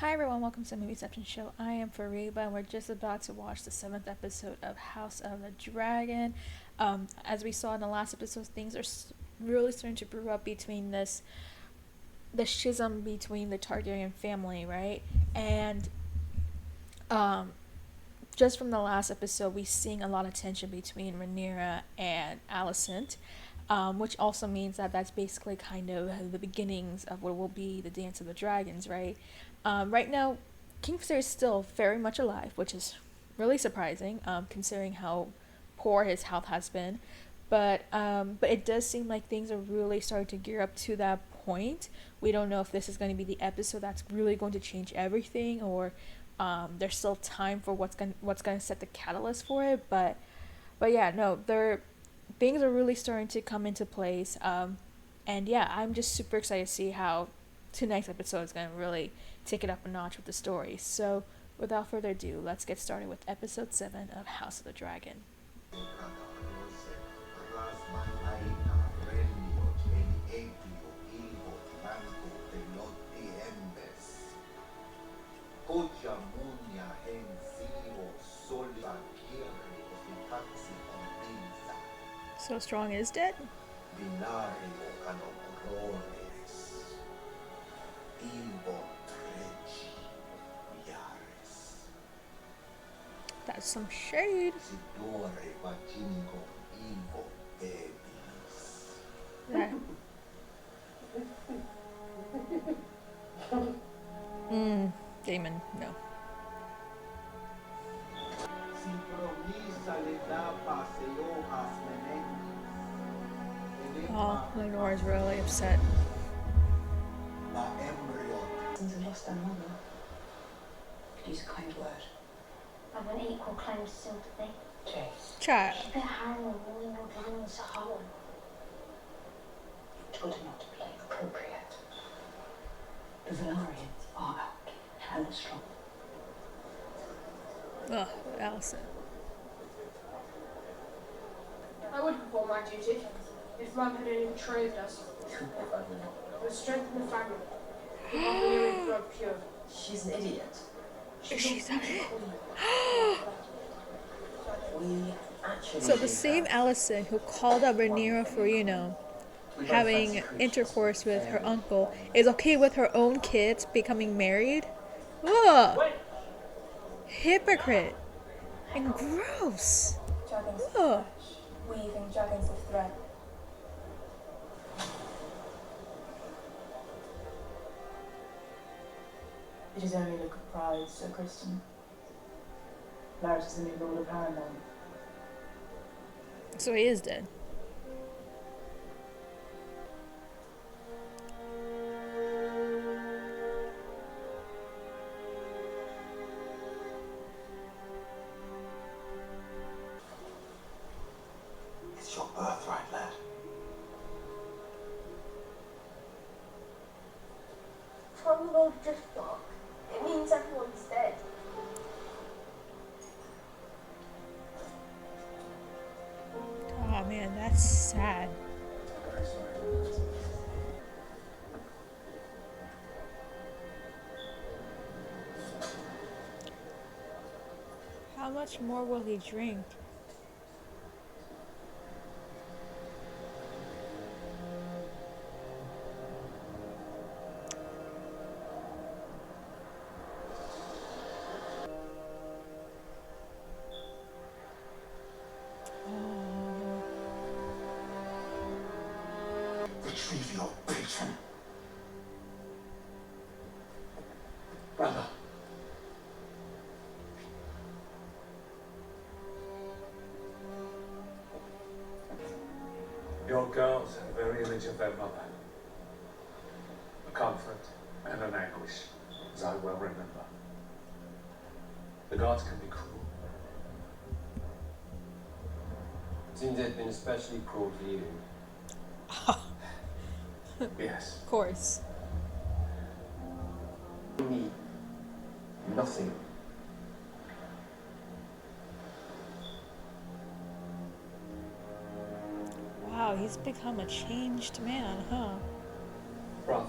Hi everyone, welcome to the Movie Reception Show. I am Fariba and we're just about to watch the 7th episode of House of the Dragon. As we saw in the last episode, things are really starting to brew up between the schism between the Targaryen family, right? And um, just from the last episode, we're seeing a lot of tension between Rhaenyra and Alicent, which also means that that's basically kind of the beginnings of what will be the Dance of the Dragons, right? Right now, Kingslayer is still very much alive, which is really surprising, considering how poor his health has been. But it does seem like things are really starting to gear up to that point. We don't know if this is going to be the episode that's really going to change everything, or there's still time for what's going to set the catalyst for it. But yeah, no, things are really starting to come into place. And yeah, I'm just super excited to see how tonight's episode is going to really take it up a notch with the story. So without further ado, let's get started with episode 7 of House of the Dragon. So Strong is dead? That's some shade. That. Damon, no. Oh, Lenore's really upset. Have lost their mother. Could use a kind word. I've an equal claim to sympathy. Jace. Child. Keep it harrowing, rolling no dragons to Holland. Told her not to play appropriate. The Valarians are out and strong. Ugh, Allison. I would perform my duty if Mum hadn't betrothed us. It would strengthen the family. Keep our Valyrian blood pure. She's an idiot. She's on it. We actually. So the same Allison who called out Rhaenyra for, having intercourse with her uncle is okay with her own kids becoming married? Ugh! Hypocrite! And gross! Dragons of Ugh. flesh, weaving dragons of thread. It is only a look of pride, Sir Kristen. Larys is the new Lord of Harrenhal. So he is dead. It's your birthright, lad. From Lord Driftmark, it means everyone's dead. Oh man, that's sad. How much more will he drink? Retrieve your patron. Brother. Your girls are the very image of their mother. A comfort and an anguish, as I well remember. The gods can be cruel. Seems they've been especially cruel to you. Yes. Of course. Me. Nothing. Wow, he's become a changed man, huh? Brother.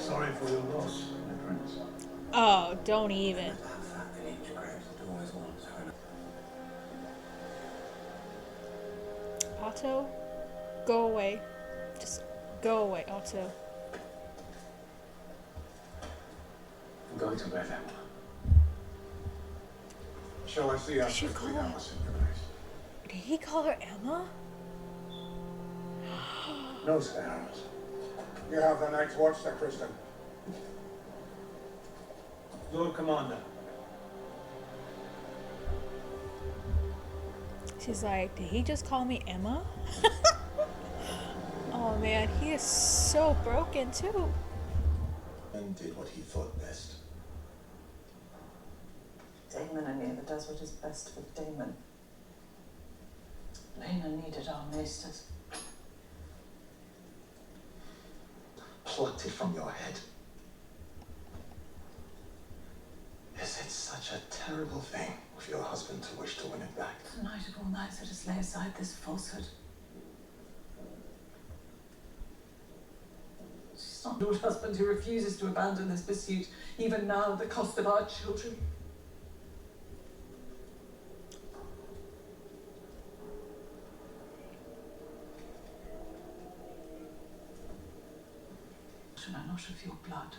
Sorry for your loss, my prince. Oh, don't even. Otto, go away. Just go away, Otto. Go to bed, Emma. Shall I see after you call 3 her? hours in your place? Did he call her Emma? No sparrows. You have the night's watch, Sir Kristen. Lord Commander. She's like, did he just call me Emma? Oh man, he is so broken too. And did what he thought best. Damon only ever does what is best for Damon. Lena needed our maesters. Plucked it from your head. Is it such a terrible thing for your husband to wish to win it back? Tonight of all nights, let us lay aside this falsehood. She's not your husband who refuses to abandon this pursuit, even now at the cost of our children. Should I not of your blood?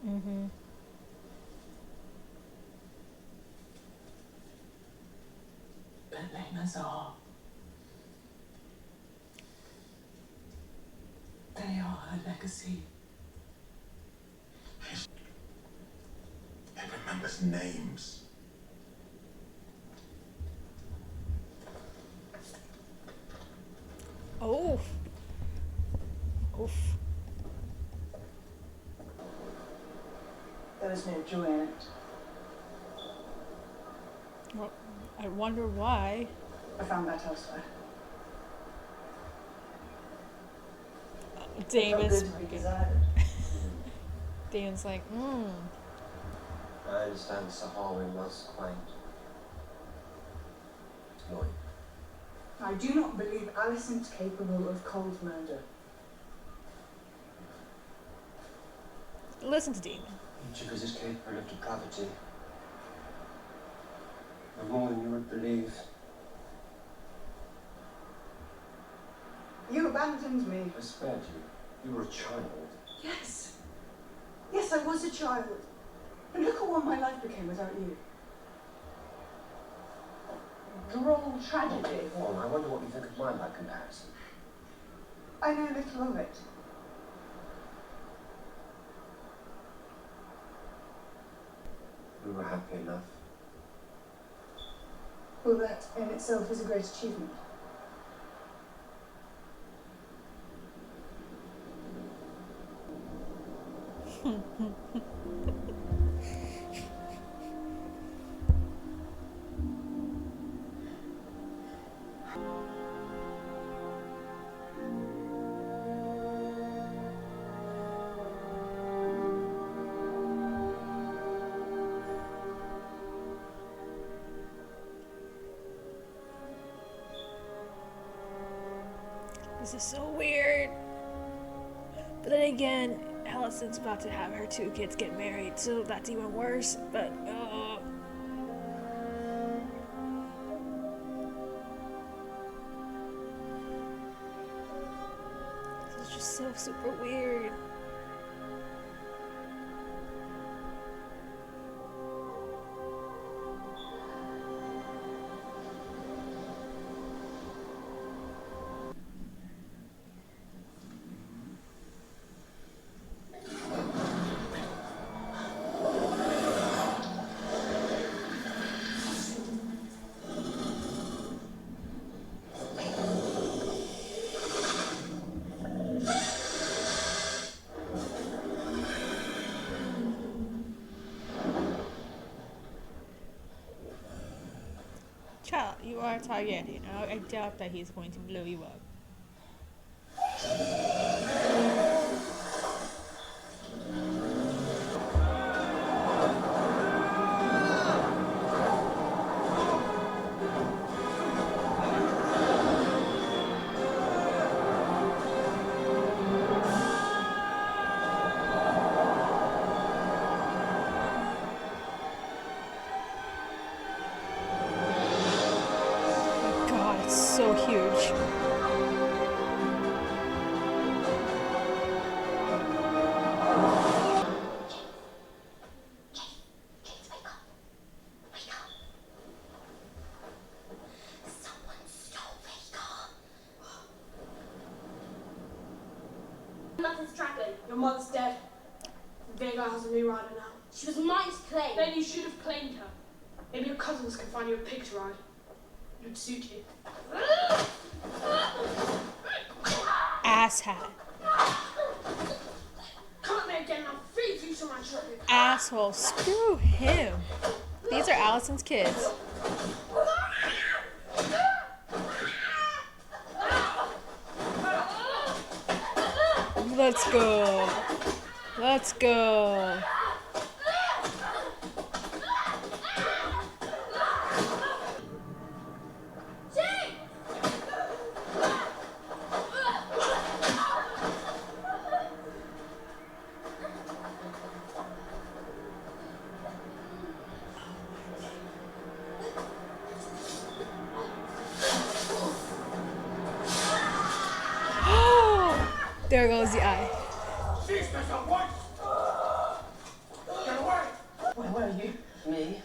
Mm-hmm. But Lena's are. They are her legacy. It remembers names. Oh. Oof. There was no joy in it. Well, I wonder why. I found that elsewhere. Damon's Good to be desired. Damon's like, I understand Sir Harwin was quite loyal. I do not believe Alison's capable of cold murder. listen to Damon. Each of us is capable of depravity. Of more than you would believe. You abandoned me. I spared you. You were a child. Yes. Yes, I was a child. And look at what my life became without you. Droll tragedy. Well, I wonder what you think of mine by comparison. I know little of it. We were happy enough. Well, that in itself is a great achievement. This is so weird. But then again, Allison's about to have her 2 kids get married, so that's even worse. But this is just so super weird. Child, you are Targaryen. I doubt that he's going to blow you up. Mother's dragon. Your mother's dead. Vega has a new rider now. She was mine to claim. Then you should have claimed her. Maybe your cousins can find you a pig to ride. It would suit you. Asshat. Come at me again and I'll feed you to my children. Asshole. Screw him. These are Allison's kids. Let's go. Let's go. There goes the eye. She's Mr. White! Get away! Where were you? Me?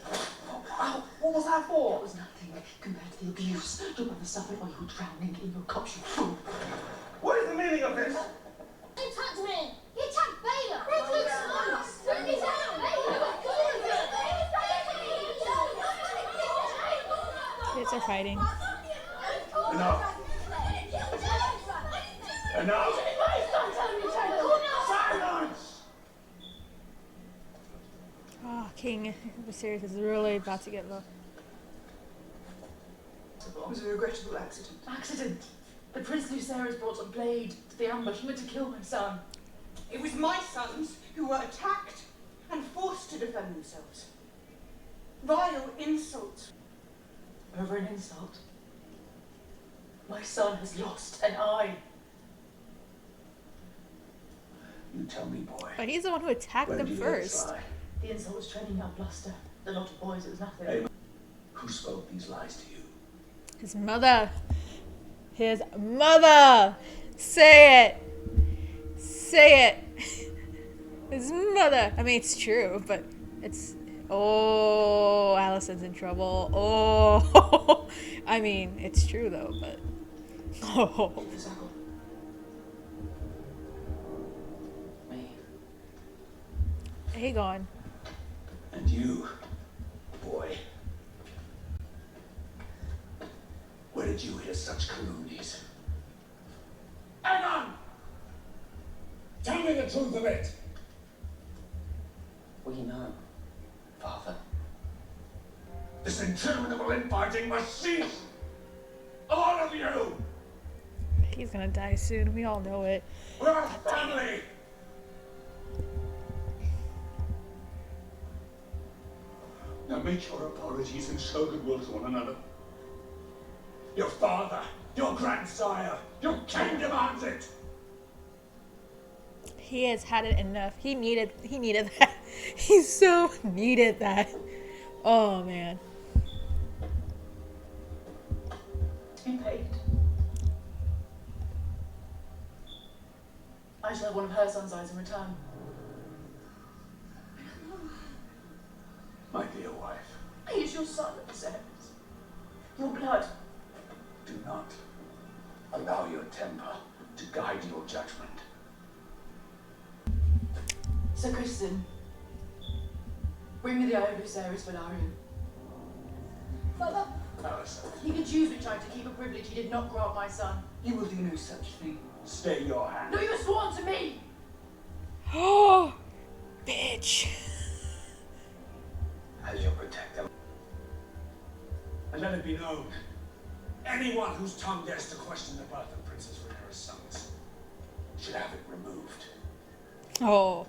Ow, what was that for? It was nothing compared to the abuse your brother suffered while you were drowning in your cups, you fool. What is the meaning of this? He attacked me. He attacked Baylor. He took us. He attacked Baylor. Kids are fighting. Enough! Enough! Silence! Oh, King Viserys is really about to get low. It was a regrettable accident. Accident? The Prince Lucerys brought a blade to the ambush. He meant to kill my son. It was my sons who were attacked and forced to defend themselves. Vile insult. Over an insult. My son has lost an eye. You tell me, boy. But he's the one who attacked When them do you first. try? The insult was training out bluster. A lot of boys, it was nothing. Hey, who spoke these lies to you? His mother. His mother. Say it. Say it. His mother. I mean, it's true, but it's... Oh, Allison's in trouble. Oh. I mean, it's true, though, but... Oh. Keep the circle. Me? Aegon. And you, boy. Where did you hear such calumnies? Aegon! Tell me the truth of it! We know, Father. This interminable infighting must cease! All of you! He's gonna die soon. We all know it. We're a family! Now make your apologies and show goodwill to one another. Your father, your grandsire, your king demands it! He has had it enough. He needed that. He so needed that. Oh, man. To be paid. I shall have one of her son's eyes in return. My dear wife, He is your son, Viserys. Your blood. do not allow your temper to guide your judgment. Sir Kristen, bring me the eye of Lucerys Velaryon. Father, Alison, He can choose which eye to keep a privilege he did not grant my son. You will do no such thing. stay your hand. No, you were sworn to me! Oh, bitch. As your protector. And let it be known, anyone whose tongue dares to question the birth of Princess Rhaenyra's sons should have it removed. Oh.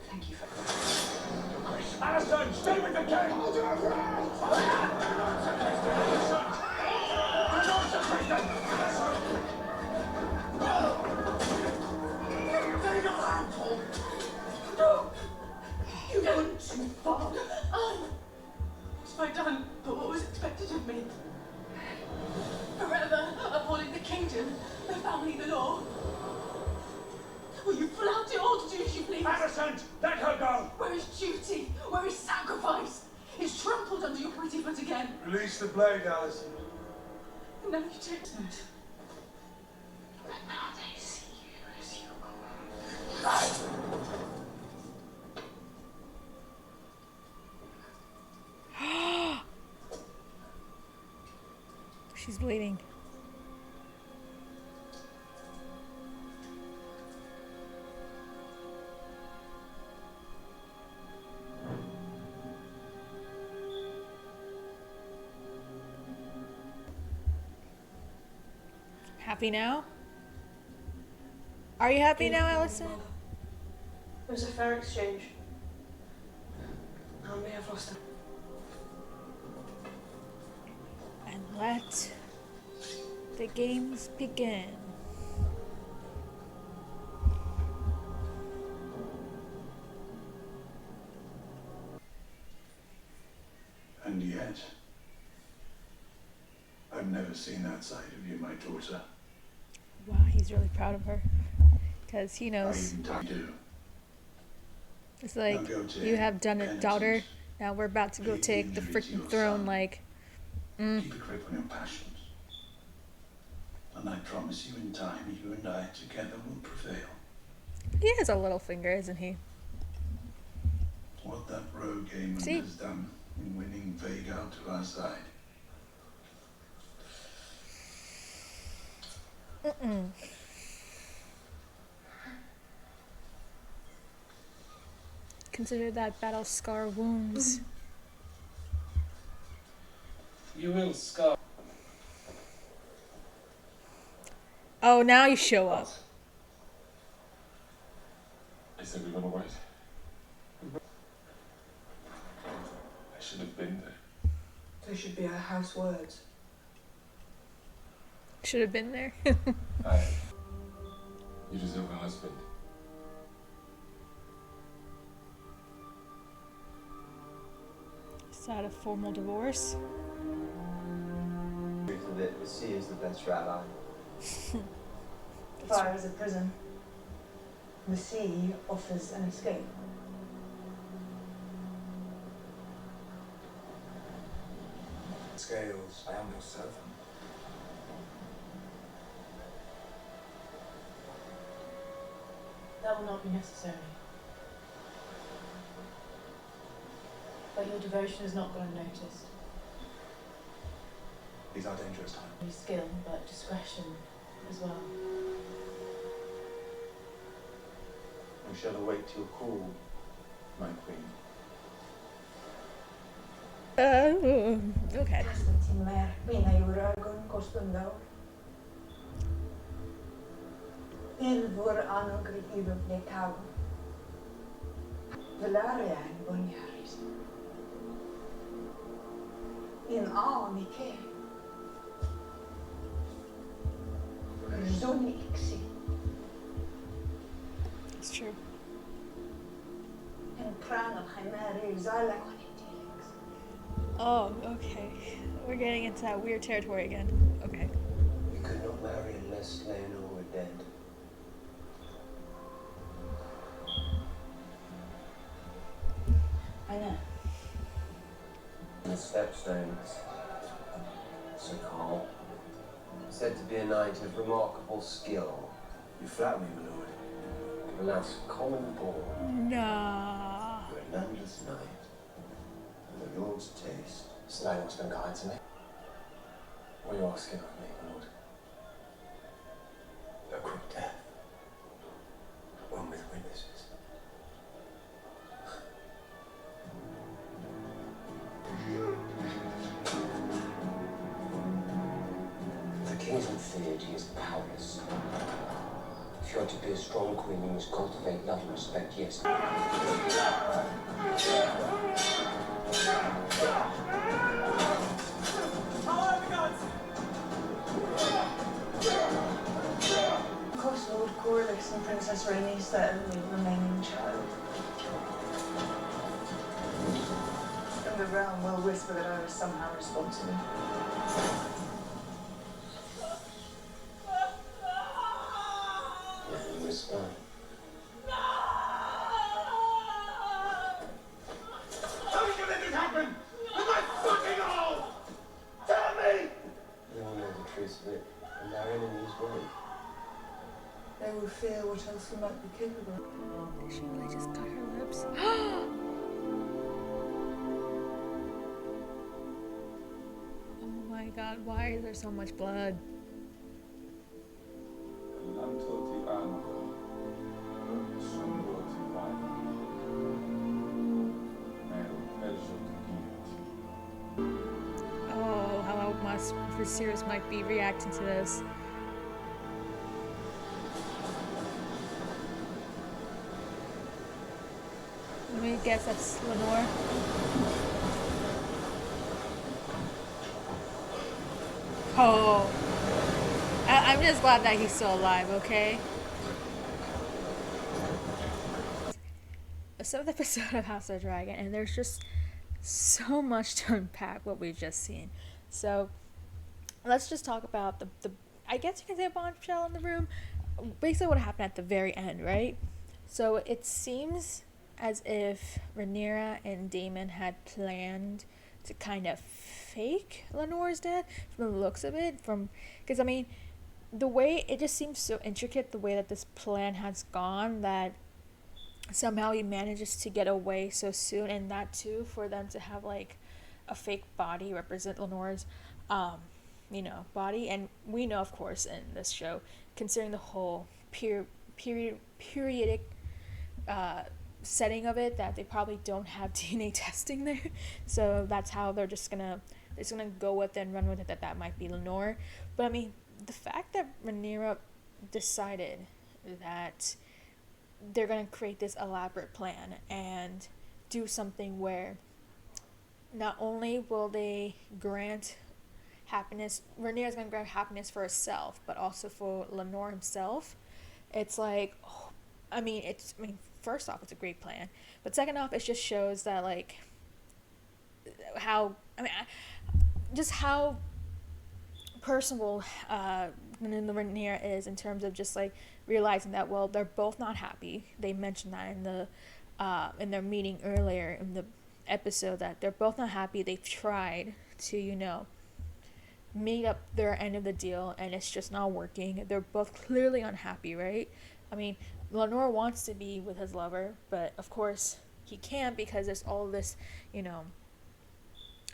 Thank you for Alison, stay with the king! You went too far. Oh, what have I done but what was expected of me? Forever upholding the kingdom, the family, the law. Will you flout it all to do as you please? Alison, let her go! Where is duty? Where is sacrifice? It's trampled under your pretty foot again. Release the blade, Alison. And now you take it. Right now, they She's bleeding. Happy now? Are you happy now, Allison? It was a fair exchange. I may have lost them. And let the games begin. And yet, I've never seen that side of you, my daughter. Wow, he's really proud of her. Because he I knows. even do. It's like, Now go to you have done it, penitence. daughter. Now we're about to go Plead take the injury to freaking your throne, son. like, Keep a grip on your passions. And I promise you in time, you and I together will prevail. he has a little finger, isn't he? What that rogue gamer See? has done in winning Vega out to our side. Consider that battle scar wounds. You will scar. Oh, now you show up. I said we're gonna wait. I should have been there. They should be our house words. Should have been there. You deserve a husband. Is that a formal divorce? The sea is the best rabbi. Fire is a prison. The sea offers an escape. Scales, I am your servant. That will not be necessary. But your devotion has not gone unnoticed. These are dangerous times. Only skill, but discretion as well. We shall await your call, my queen. Okay. Timmer, mina jordögon kostundar. Ilvor anogri ibubne kau. Velarian bunyaris. In anike. Zoni iksi. It's true. En krana chimeri zala. Oh, okay. We're getting into that weird territory again. Okay. We could not marry unless Leonor were dead. I know. The stepstones. Sir Carl. Said to be a knight of remarkable skill. You flatter me, my lord. Alas, common born. Nah. You're a landless knight. And the Lord's taste. Is that what's been kind to me? What are you asking of me, my lord? A quick death. One with witnesses. The king's unfeared, he is powerless. If you are to be a strong queen, you must cultivate love and respect, yes. Of course, Lord Corlys and Princess Rhaenys, the only remaining child. And the realm will whisper that I was somehow responsible. And whisper. How did you let this happen? With my fucking all! Tell me! They all know the truth of it, and our enemies won't. They will fear what else we might be capable of. Did she really just cut her lips? Oh my god, why is there so much blood? Oh, how much Viserys might be reacting to this. Let me guess that's Lenore. Oh. I'm just glad that he's still alive, okay? The 7th episode of House of the Dragon, and there's just so much to unpack what we've just seen. So, let's just talk about the I guess you can say a bombshell in the room. Basically what happened at the very end, right? So, it seems as if Rhaenyra and Daemon had planned to kind of fake Lenore's death from the looks of it. Because, I mean, the way it just seems so intricate, the way that this plan has gone, that somehow he manages to get away so soon, and that too for them to have like a fake body represent Lenore's body. And we know, of course, in this show, considering the whole periodic setting of it, that they probably don't have DNA testing there, so that's how they're just gonna go with it and run with it, that might be Lenore. But I mean, the fact that Rhaenyra decided that they're going to create this elaborate plan and do something where not only will they grant happiness, Rhaenyra's going to grant happiness for herself, but also for Lenore himself. It's like, first off, it's a great plan, but second off, it just shows that like how personable Rhaenyra is, in terms of just like realizing that, well, they're both not happy. They mentioned that in their meeting earlier in the episode, that they're both not happy. They've tried to meet up their end of the deal, and it's just not working. They're both clearly unhappy, right? I mean, Lenore wants to be with his lover, but of course he can't, because there's all this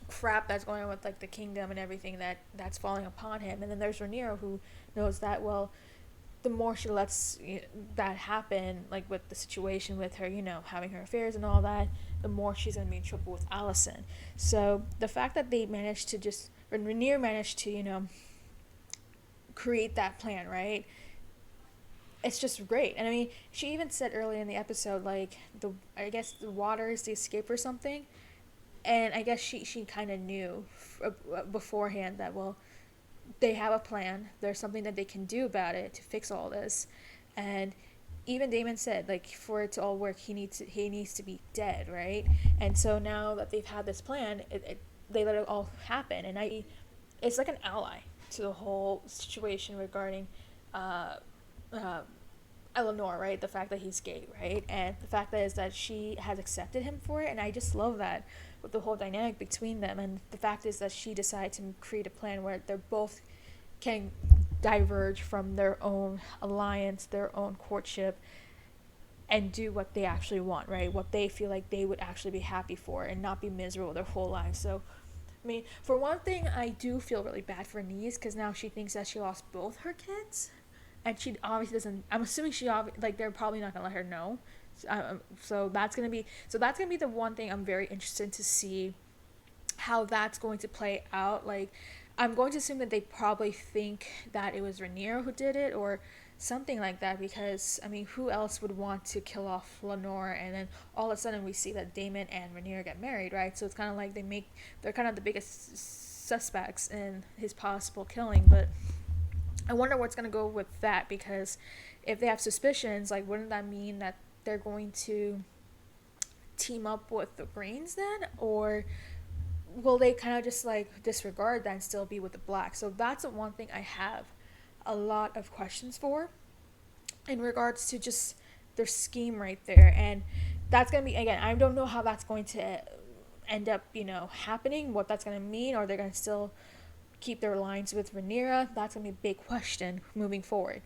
crap that's going on with like the kingdom and everything that's falling upon him. And then there's Rhaenyra, who knows that, well, the more she lets that happen, like with the situation with her, having her affairs and all that, the more she's going to be in trouble with Alicent. So the fact that they managed to Rhaenyra managed to create that plan, right? It's just great. And I mean, she even said earlier in the episode, like, I guess the water is the escape or something. And I guess she kind of knew beforehand that, well, they have a plan. There's something that they can do about it to fix all this. And even Daemon said, like, for it to all work, he needs to be dead, right? And so now that they've had this plan, they let it all happen. And it's like an ally to the whole situation regarding Eleanor, right? The fact that he's gay, right? And the fact that she has accepted him for it. And I just love that, with the whole dynamic between them. And the fact is that she decided to create a plan where they're both can diverge from their own alliance, their own courtship, and do what they actually want, right? What they feel like they would actually be happy for, and not be miserable their whole lives. So, I mean, for one thing, I do feel really bad for Anise, because now she thinks that she lost both her kids, and she obviously doesn't. I'm assuming they're probably not gonna let her know. So that's gonna be the one thing I'm very interested to see how that's going to play out. Like, I'm going to assume that they probably think that it was Rhaenyra who did it, or something like that, because I mean, who else would want to kill off Lenore? And then all of a sudden we see that Daemon and Rhaenyra get married, right? So it's kind of like they're kind of the biggest suspects in his possible killing. But I wonder what's going to go with that, because if they have suspicions, like, wouldn't that mean that they're going to team up with the Greens then? Or will they kind of just like disregard that and still be with the Black? So that's the one thing I have a lot of questions for, in regards to just their scheme right there. And that's going to be, again, I don't know how that's going to end up, happening, what that's going to mean. Or they're going to still keep their lines with Rhaenyra? That's going to be a big question moving forward.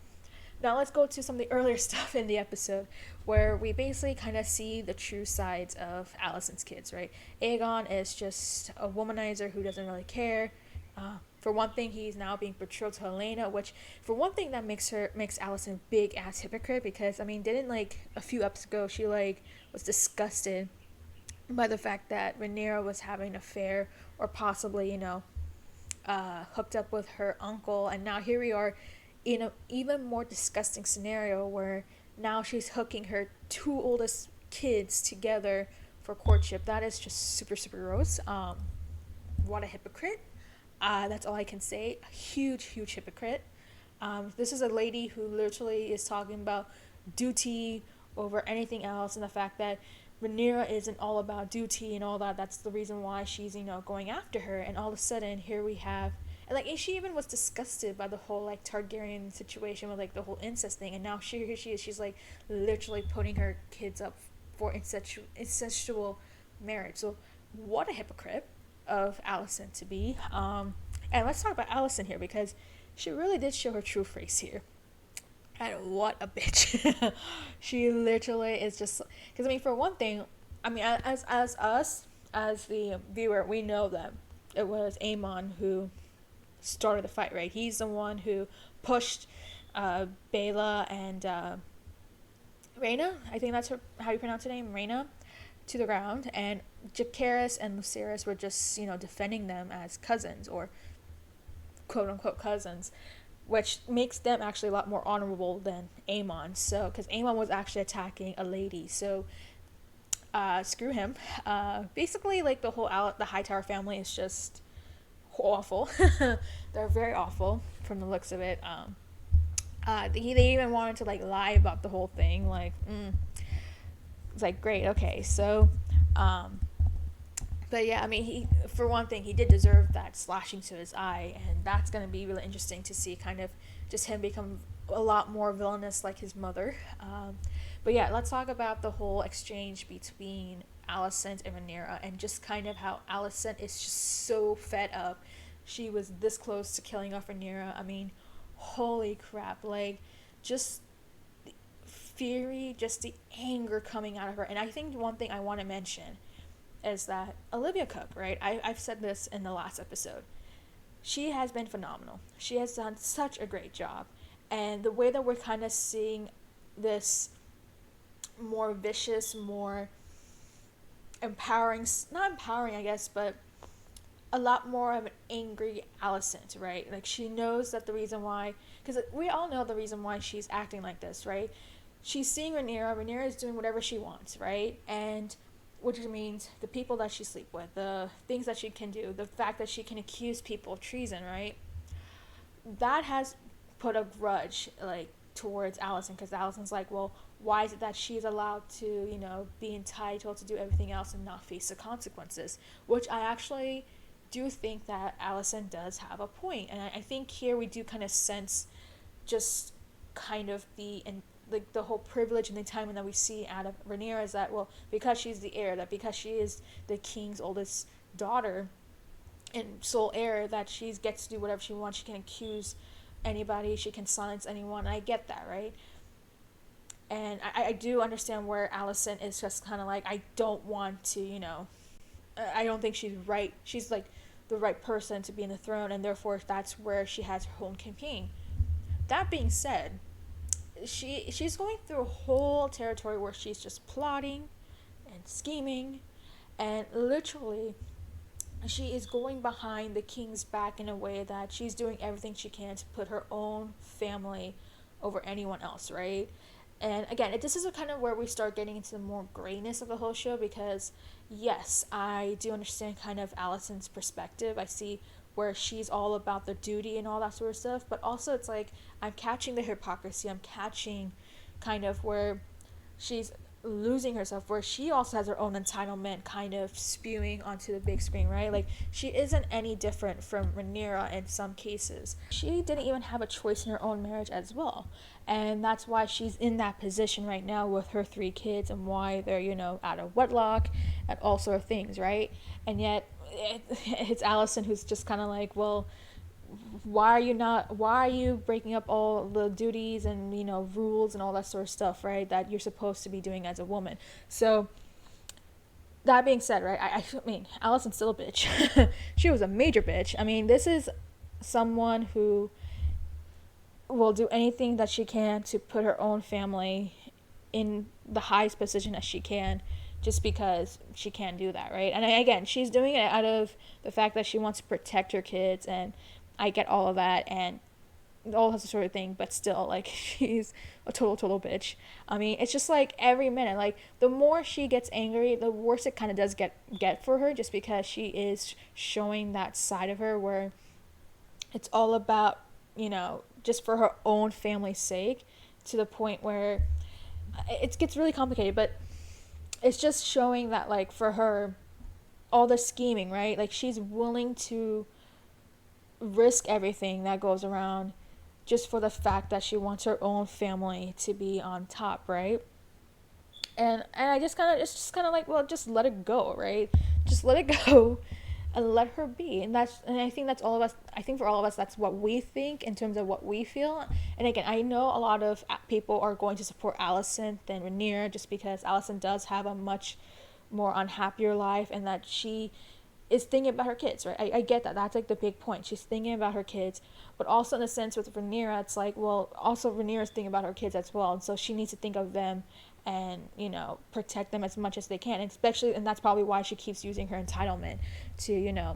Now let's go to some of the earlier stuff in the episode, where we basically kind of see the true sides of Alicent's kids, right? Aegon is just a womanizer who doesn't really care. For one thing, he's now being betrothed to Helena, which for one thing that makes Allison a big ass hypocrite, because I mean, didn't like a few episodes ago she like was disgusted by the fact that Rhaenyra was having an affair or possibly, hooked up with her uncle, and now here we are in an even more disgusting scenario where now she's hooking her two oldest kids together for courtship. That is just super super gross. What a hypocrite. That's all I can say. A huge hypocrite. This is a lady who literally is talking about duty over anything else, and the fact that Rhaenyra isn't all about duty and all that. That's the reason why she's, going after her. And all of a sudden, here we have, and like, she even was disgusted by the whole like Targaryen situation with like the whole incest thing. And now here she is. She's like literally putting her kids up for incestual marriage. So what a hypocrite of Alicent to be. And let's talk about Alicent here, because she really did show her true face here. And what a bitch. She literally is just, because I mean, for one thing, I mean, as us, as the viewer, we know that it was Aemon who started the fight, right? He's the one who pushed Bela and Rhaena, I think that's how you pronounce her name, Rhaena, to the ground, and Jacaerys and Lucerys were just, defending them as cousins, or quote-unquote cousins, which makes them actually a lot more honorable than Aemon. So, because Aemon was actually attacking a lady, so screw him. Basically, like, the Hightower family is just awful. They're very awful from the looks of it. They even wanted to like lie about the whole thing. Like, it's like, great, okay, so, but yeah, I mean, for one thing, he did deserve that slashing to his eye, and that's going to be really interesting to see kind of just him become a lot more villainous like his mother. But yeah, let's talk about the whole exchange between Alicent and Rhaenyra, and just kind of how Alicent is just so fed up. She was this close to killing off Rhaenyra. I mean, holy crap, like, just the fury, just the anger coming out of her. And I think one thing I want to mention is that Olivia Cook, right? I've said this in the last episode. She has been phenomenal. She has done such a great job. And the way that we're kind of seeing this more vicious, more empowering, not empowering, I guess, but a lot more of an angry Alicent, right? Like, she knows that the reason why, because we all know the reason why she's acting like this, right? She's seeing Rhaenyra is doing whatever she wants, right? And which means the people that she sleep with, the things that she can do, the fact that she can accuse people of treason, right? That has put a grudge, like, towards Alicent, because Alicent's like, well, why is it that she's allowed to, be entitled to do everything else and not face the consequences? Which I actually do think that Alicent does have a point. And I think here we do kind of sense just kind of the whole privilege and the time that we see out of Rhaenyra is that, well, because she's the heir, that because she is the king's oldest daughter and sole heir, that she gets to do whatever she wants. She can accuse anybody, she can silence anyone, and I get that, right? And I do understand where Alicent is just kind of like, I don't want to, I don't think she's right. She's like the right person to be in the throne, and therefore that's where she has her own campaign. That being said, she's going through a whole territory where she's just plotting and scheming, and literally she is going behind the king's back in a way that she's doing everything she can to put her own family over anyone else, right? And again, this is kind of where we start getting into the more grayness of the whole show, because yes, I do understand kind of Alicent's perspective. I see where she's all about the duty and all that sort of stuff, but also it's like I'm catching the hypocrisy. I'm catching kind of where she's losing herself, where she also has her own entitlement kind of spewing onto the big screen, right? Like, she isn't any different from Rhaenyra in some cases. She didn't even have a choice in her own marriage as well, and that's why she's in that position right now with her 3 kids, and why they're out of wedlock and all sort of things, right? And yet it's Alicent who's just kind of like, well, why are you breaking up all the duties and rules and all that sort of stuff, right, that you're supposed to be doing as a woman? So that being said, right, I mean, Alicent's still a bitch. She was a major bitch. I mean, this is someone who will do anything that she can to put her own family in the highest position as she can, just because she can do that, right? And again, she's doing it out of the fact that she wants to protect her kids, and I get all of that and all that sort of thing, but still, like, she's a total bitch. I mean, it's just like every minute, like, the more she gets angry, the worse it kind of does get for her, just because she is showing that side of her where it's all about, just for her own family's sake, to the point where it gets really complicated. But it's just showing that, like, for her, all the scheming, right? Like, she's willing to risk everything that goes around just for the fact that she wants her own family to be on top, right? And I just kind of, it's just kind of like, well, just let it go, right? Just let it go and let her be. And I think that's all of us. I think for all of us, that's what we think in terms of what we feel. And again, I know a lot of people are going to support Allison than Rhaenyra, just because Allison does have a much more unhappier life, and that she is thinking about her kids, right? I get that. That's like the big point. She's thinking about her kids, but also in a sense with Rhaenyra, it's like, well, also Rhaenyra's thinking about her kids as well, and so she needs to think of them and, protect them as much as they can, and that's probably why she keeps using her entitlement to,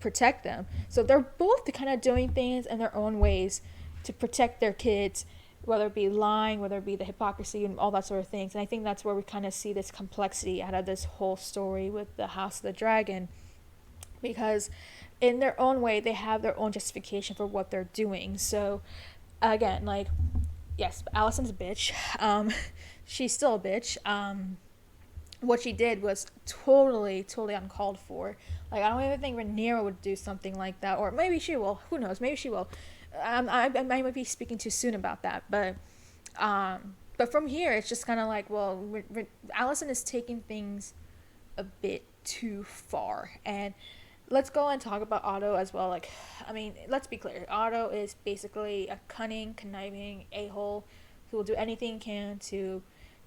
protect them. So they're both kind of doing things in their own ways to protect their kids, whether it be lying, whether it be the hypocrisy and all that sort of things. And I think that's where we kind of see this complexity out of this whole story with the House of the Dragon, because in their own way they have their own justification for what they're doing. So again, like, yes, Allison's a bitch. She's still a bitch. What she did was totally uncalled for. Like, I don't even think Rhaenyra would do something like that, or maybe she will. Who knows? Maybe she will. I might be speaking too soon about that, but from here it's just kind of like, well, Allison is taking things a bit too far. And let's go and talk about Otto as well. Like, I mean, let's be clear. Otto is basically a cunning, conniving a-hole who will do anything he can to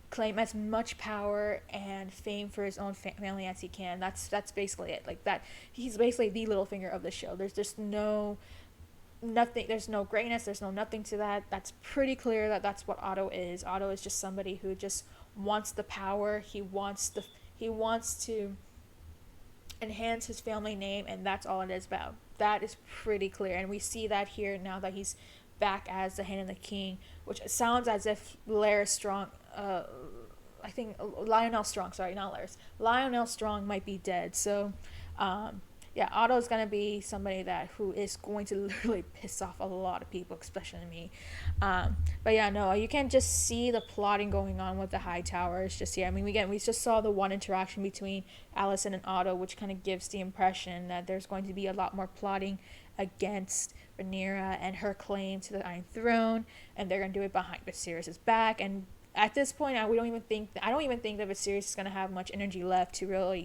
claim as much power and fame for his own family as he can. That's basically it. Like, that, he's basically the little finger of the show. There's just nothing, there's no greatness, there's no nothing to that. That's pretty clear that that's what Otto is. Otto is just somebody who just wants the power. He wants to enhance his family name, and that's all it is about. That is pretty clear, and we see that here now that he's back as the Hand of the King, which sounds as if Lionel Strong might be dead. So yeah, Otto's gonna be somebody who is going to literally piss off a lot of people, especially me. But yeah, no, you can just see the plotting going on with the High Towers just here. I mean, we just saw the one interaction between Allison and Otto, which kind of gives the impression that there's going to be a lot more plotting against Rhaenyra and her claim to the Iron Throne, and they're gonna do it behind Viserys' back. And at this point, I don't even think that Viserys is gonna have much energy left to really,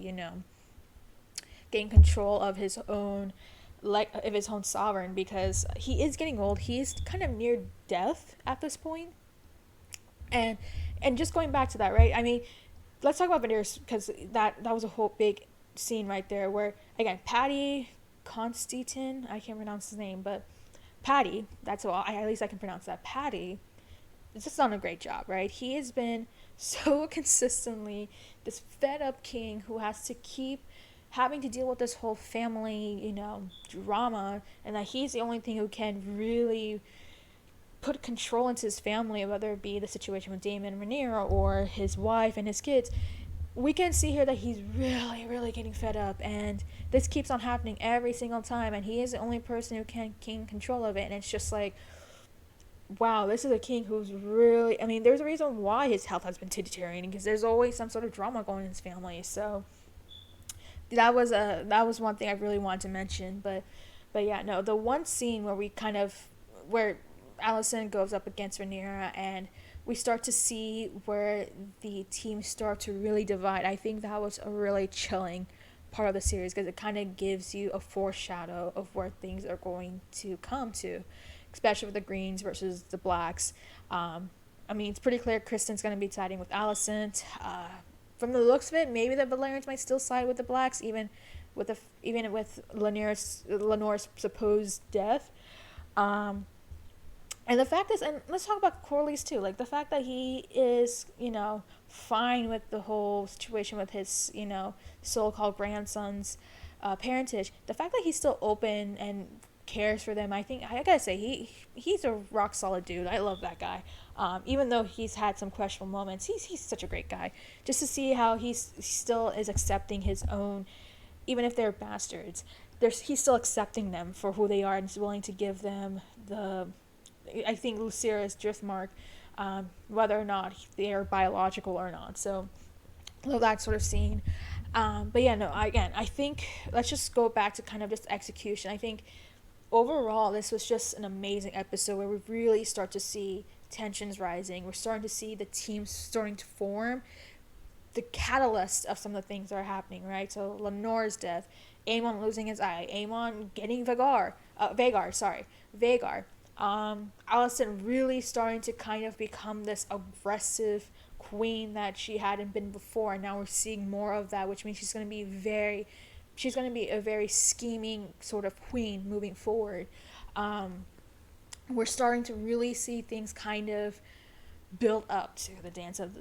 gain control of his own sovereign, because he is getting old. He's kind of near death at this point. And just going back to that, right? I mean, let's talk about Viserys, because that was a whole big scene right there where, again, Paddy Constantine, I can't pronounce his name, but Paddy, that's all, at least I can pronounce that. Paddy has just done a great job, right? He has been so consistently this fed up king who has to keep having to deal with this whole family, drama, and that he's the only thing who can really put control into his family, whether it be the situation with Daemon and Rhaenyra or his wife and his kids. We can see here that he's really, really getting fed up, and this keeps on happening every single time, and he is the only person who can gain control of it. And it's just like, wow, this is a king who's really, I mean, there's a reason why his health has been deteriorating, because there's always some sort of drama going in his family. So that was one thing I really wanted to mention. But yeah, no, the one scene where Allison goes up against Rhaenyra and we start to see where the teams start to really divide. I think that was a really chilling part of the series, because it kind of gives you a foreshadow of where things are going to come to, especially with the Greens versus the Blacks. I mean, it's pretty clear Kristen's going to be siding with Allison. From the looks of it, maybe the Valerians might still side with the Blacks, even even with Lenore's supposed death. And the fact is, and let's talk about Corley's too, like the fact that he is, fine with the whole situation with his, so-called grandson's parentage. The fact that he's still open and cares for them, I think, I gotta say, he's a rock solid dude. I love that guy. Even though he's had some questionable moments, he's such a great guy. Just to see how he still is accepting his own, even if they're bastards, he's still accepting them for who they are and is willing to give them I think Lucira's Driftmark, whether or not they are biological or not. So, love that sort of scene. But yeah, no, I think let's just go back to kind of just execution. I think overall, this was just an amazing episode where we really start to see tensions rising. We're starting to see the teams starting to form. The catalyst of some of the things that are happening, right? So Lenore's death, Aemon losing his eye, Aemon getting Vagar. Alicent really starting to kind of become this aggressive queen that she hadn't been before, and now we're seeing more of that, which means she's going to be a very scheming sort of queen moving forward. We're starting to really see things kind of build up to the dance of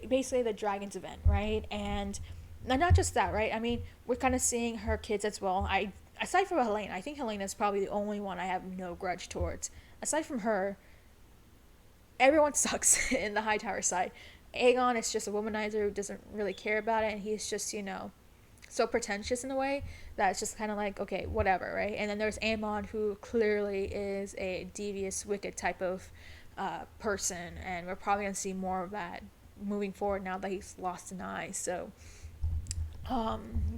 basically the Dragons event, right? And not just that, right? I mean, we're kind of seeing her kids as well. Aside from Helena, I think Helena is probably the only one I have no grudge towards. Aside from her, everyone sucks in the Hightower side. Aegon is just a womanizer who doesn't really care about it, and he's just, so pretentious in a way that it's just kind of like, okay, whatever, right? And then there's Aemon, who clearly is a devious, wicked type of person, and we're probably going to see more of that moving forward now that he's lost an eye. So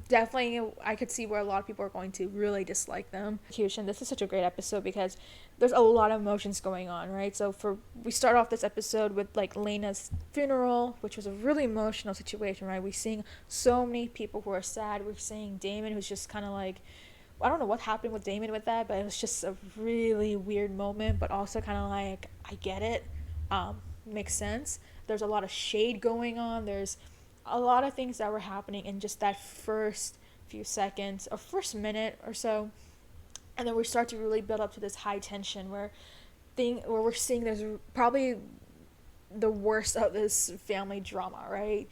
definitely I could see where a lot of people are going to really dislike them. This is such a great episode because there's a lot of emotions going on, right? So we start off this episode with like Lena's funeral, which was a really emotional situation, right? We're seeing so many people who are sad. We're seeing Daemon, who's just kind of like, I don't know what happened with Daemon with that, but it was just a really weird moment, but also kind of like, I get it. Makes sense. There's a lot of shade going on. There's a lot of things that were happening in just that first few seconds or first minute or so. And then we start to really build up to this high tension where we're seeing there's probably the worst of this family drama, right?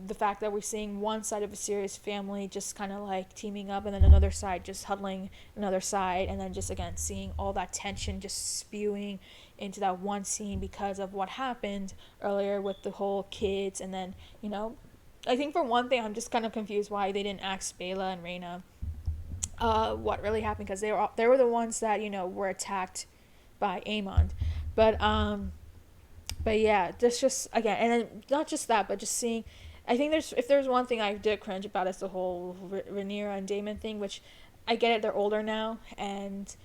The fact that we're seeing one side of a serious family just kind of like teaming up, and then another side just huddling another side, and then just again seeing all that tension just spewing into that one scene because of what happened earlier with the whole kids. And then, I think for one thing, I'm just kind of confused why they didn't ask Bela and Rhaena what really happened, because they were the ones that were attacked by Aemon. But yeah, this just again, and then not just that, but just seeing. I think if there's one thing I did cringe about, is the whole Rhaenyra and Daemon thing, which I get it, they're older now, and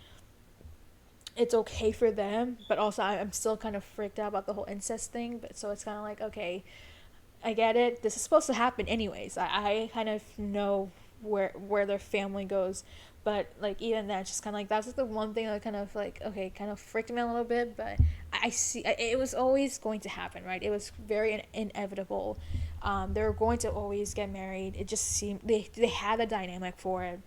it's okay for them, but also I'm still kind of freaked out about the whole incest thing. But so it's kind of like, okay, I get it. This is supposed to happen anyways. I kind of know where their family goes, but like even that, just kind of like that's the one thing that kind of like, okay, kind of freaked me a little bit. But I see it was always going to happen, right? It was very inevitable. They were going to always get married. It just seemed they had a dynamic for it.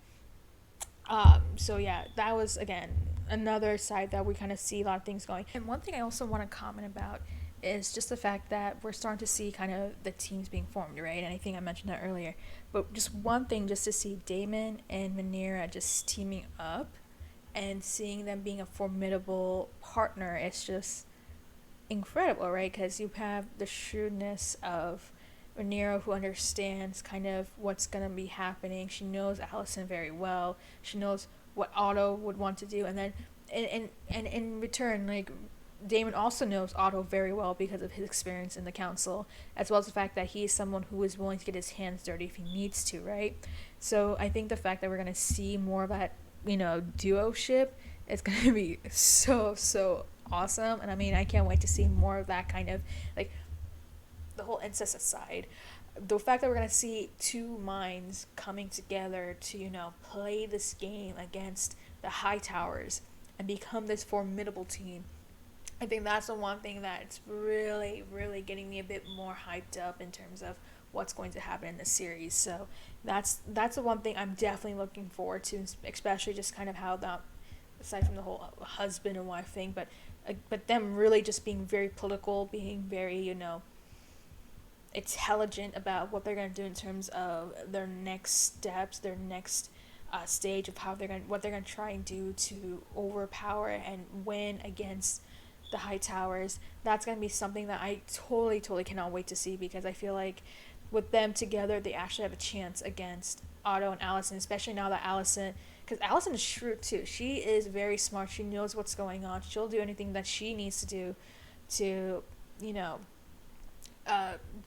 So yeah, that was again another side that we kind of see a lot of things going. And one thing I also want to comment about is just the fact that we're starting to see kind of the teams being formed, right? And I think I mentioned that earlier. But just one thing, just to see Daemon and Rhaenyra just teaming up and seeing them being a formidable partner, it's just incredible, right? Because you have the shrewdness of Rhaenyra, who understands kind of what's going to be happening. She knows Alicent very well. She knows what Otto would want to do. And then and in return, like, Daemon also knows Otto very well because of his experience in the council, as well as the fact that he's someone who is willing to get his hands dirty if he needs to, right? So I think the fact that we're going to see more of that, duo-ship is going to be so awesome. And I mean, I can't wait to see more of that kind of, like, the whole incest aside, the fact that we're going to see two minds coming together to, play this game against the Hightowers and become this formidable team, I think that's the one thing that's really, really getting me a bit more hyped up in terms of what's going to happen in this series. So that's the one thing I'm definitely looking forward to, especially just kind of how that, aside from the whole husband and wife thing, but them really just being very political, being very, you know, intelligent about what they're going to do in terms of their next steps, their next stage of what they're going to try and do to overpower and win against the High Towers. That's going to be something that I totally cannot wait to see, because I feel like with them together, they actually have a chance against Otto and Allison, especially now that because Allison is shrewd too. She is very smart. She knows what's going on. She'll do anything that she needs to do to, you know,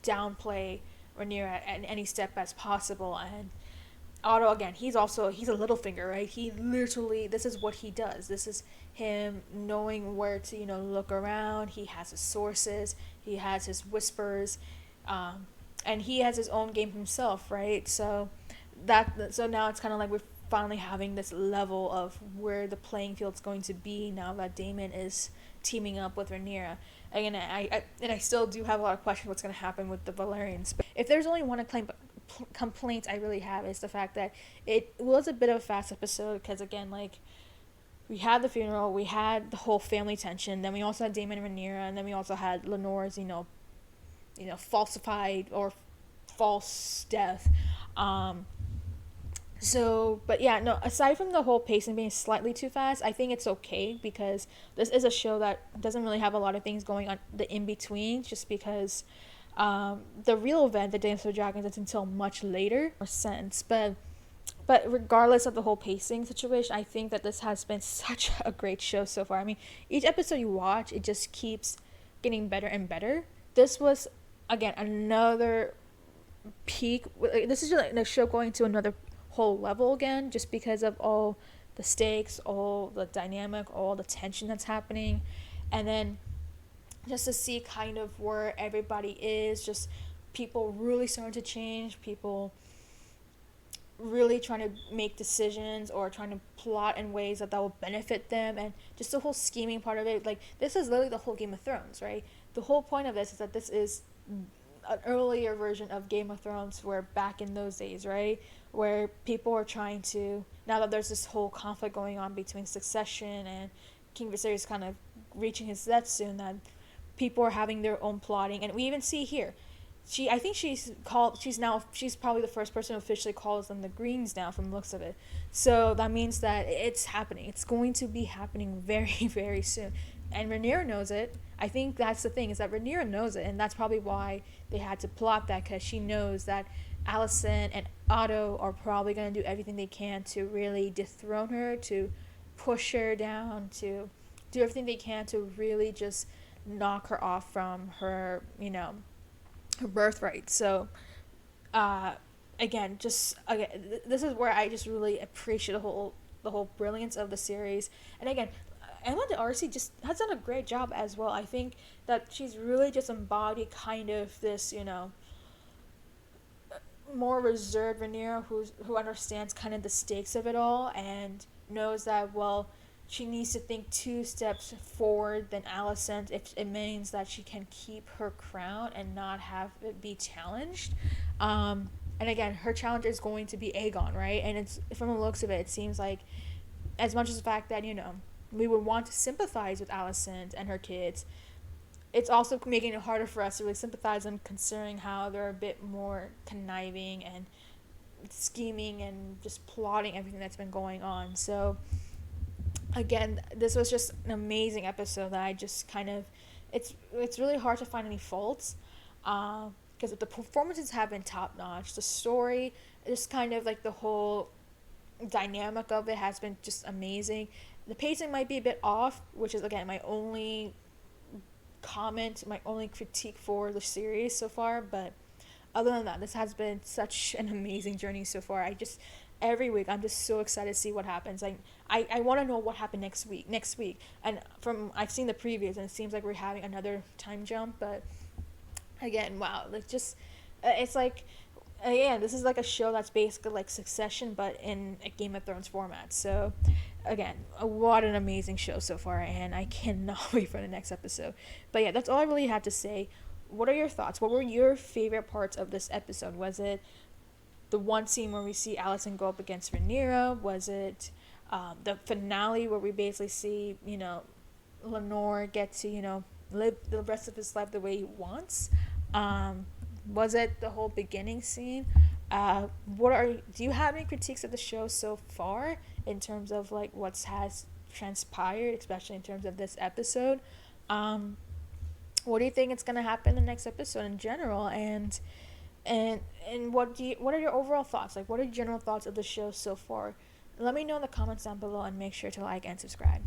downplay Rhaenyra at any step as possible. And Otto, again, he's a Littlefinger, right? He literally, this is what he does. This is him knowing where to, you know, look around. He has his sources. He has his whispers. And he has his own game himself, right? So now it's kind of like we're finally having this level of where the playing field's going to be now that Daemon is teaming up with Rhaenyra. Again, I still do have a lot of questions what's going to happen with the Valerians. But if there's only one complaint I really have, is the fact that it was a bit of a fast episode, because again, like, we had the funeral, we had the whole family tension, then we also had Daemon and Rhaenyra, and then we also had Lenore's, you know, falsified or false death. But yeah, no, aside from the whole pacing being slightly too fast, I think it's okay, because this is a show that doesn't really have a lot of things going on the in-between, just because the real event, the Dance of Dragons, is until much later, or sense. But regardless of the whole pacing situation, I think that this has been such a great show so far. I mean, each episode you watch, it just keeps getting better and better. This was, again, another peak. This is just like the show going to another whole level again, just because of all the stakes, all the dynamic, all the tension that's happening. And then just to see kind of where everybody is, just people really starting to change, people really trying to make decisions or trying to plot in ways that will benefit them, and just the whole scheming part of it. Like, this is literally the whole Game of Thrones, right? The whole point of this is that this is an earlier version of Game of Thrones, where back in those days, right, where people are trying to, now that there's this whole conflict going on between succession and King Viserys kind of reaching his death soon, that people are having their own plotting. And we even see here, I think she's probably the first person who officially calls them the Greens now, from the looks of it. So that means that it's happening. It's going to be happening very, very soon. And Rhaenyra knows it. I think that's the thing, is that Rhaenyra knows it, and that's probably why they had to plot that, because she knows that Alicent and Otto are probably going to do everything they can to really dethrone her, to push her down, to do everything they can to really just knock her off from her, you know, her birthright. So, again, this is where I just really appreciate the whole brilliance of the series. And again, Emma D'Arcy just has done a great job as well. I think that she's really just embodied kind of this, you know, more reserved Rhaenyra who understands kind of the stakes of it all, and knows that, well, she needs to think 2 steps forward than Alicent if it means that she can keep her crown and not have it be challenged. And again, her challenge is going to be Aegon, right? And it's, from the looks of it, it seems like, as much as the fact that, you know, we would want to sympathize with Alicent and her kids, it's also making it harder for us to really sympathize them, considering how they're a bit more conniving and scheming and just plotting everything that's been going on. So again, this was just an amazing episode that I just kind of, it's really hard to find any faults, because the performances have been top notch. The story, just kind of like the whole dynamic of it has been just amazing. The pacing might be a bit off, which is, again, my only comment, my only critique for the series so far. But other than that, this has been such an amazing journey so far. Every week I'm just so excited to see what happens. I want to know what happened next week. And I've seen the previews, and it seems like we're having another time jump. But again, wow, it's like, again, this is like a show that's basically like Succession, but in a Game of Thrones format. So again, what an amazing show so far, and I cannot wait for the next episode. But yeah, that's all I really have to say. what are your thoughts? What were your favorite parts of this episode? Was it the one scene where we see Allison go up against Rhaenyra? Was it the finale where we basically see, Lenore get to, live the rest of his life the way he wants? Was it the whole beginning scene? Do you have any critiques of the show so far in terms of like what has transpired, especially in terms of this episode? What do you think it's gonna happen in the next episode in general, and what are your overall thoughts? Like, what are your general thoughts of the show so far? Let me know in the comments down below, and make sure to like and subscribe.